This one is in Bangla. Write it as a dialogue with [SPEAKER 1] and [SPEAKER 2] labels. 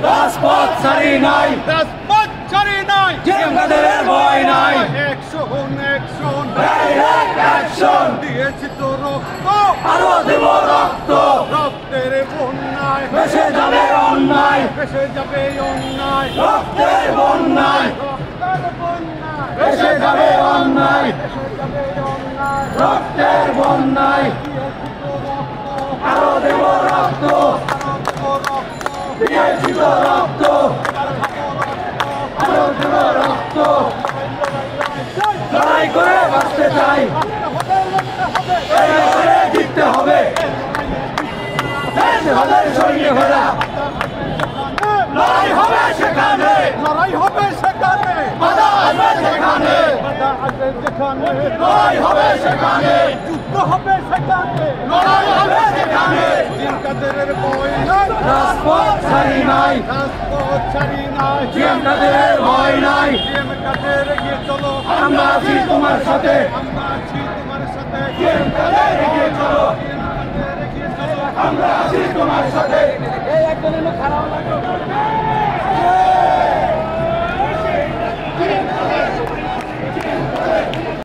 [SPEAKER 1] রাজপথ ছাড়ি নাই,
[SPEAKER 2] রাজপথ ছাড়ি নাই,
[SPEAKER 1] জিএম কাদেরের ভয় নাই।
[SPEAKER 2] অ্যাকশন অ্যাকশন
[SPEAKER 1] ডাইরেক্ট অ্যাকশন,
[SPEAKER 2] দিয়েছি তো রক্ত,
[SPEAKER 1] আরো দেব রক্ত।
[SPEAKER 2] রক্তের বন্যায়
[SPEAKER 1] ভেসে যাবে অন্যায়,
[SPEAKER 2] ভেসে যাবে অন্যায়,
[SPEAKER 1] রক্তের বন্যায়
[SPEAKER 2] রক্তের বন্যায়
[SPEAKER 1] ভেসে যাবে অন্যায়,
[SPEAKER 2] ভেসে যাবে অন্যায়,
[SPEAKER 1] রক্তের বন্যায়
[SPEAKER 2] দিয়েছি তো রক্ত,
[SPEAKER 1] আরো দেব রক্ত,
[SPEAKER 2] রক্ত
[SPEAKER 1] দিয়েছি তো রক্ত, আরো দেব রক্ত। লড়াই করে বাঁচতে চাই, লড়াই করে জিততে হবে। আমাদের সৈনিক ঘোড়া, লড়াই হবে সেখানে,
[SPEAKER 2] লড়াই হবে সেখানে,
[SPEAKER 1] বাধা আসবে সেখানে,
[SPEAKER 2] বাধা আসবে যেখানে,
[SPEAKER 1] লড়াই হবে সেখানে,
[SPEAKER 2] যুদ্ধ হবে সেখানে,
[SPEAKER 1] লড়াই হবে সেখানে।
[SPEAKER 2] জিএম কাদেরের ভয় নাই,
[SPEAKER 1] রাজপথ ছাড়ি নাই,
[SPEAKER 2] রাজপথ ছাড়ি নাই,
[SPEAKER 1] জিএম কাদেরের ভয় নাই।
[SPEAKER 2] জিএম কাদের এগিয়ে চলো,
[SPEAKER 1] আমরা আছি তোমার সাথে,
[SPEAKER 2] আমরা আছি তোমার সাথে,
[SPEAKER 1] জিএম কাদের এগিয়ে চলো,
[SPEAKER 2] জিএম কাদের এগিয়ে চলো,
[SPEAKER 1] আমরা আছি তোমার সাথে।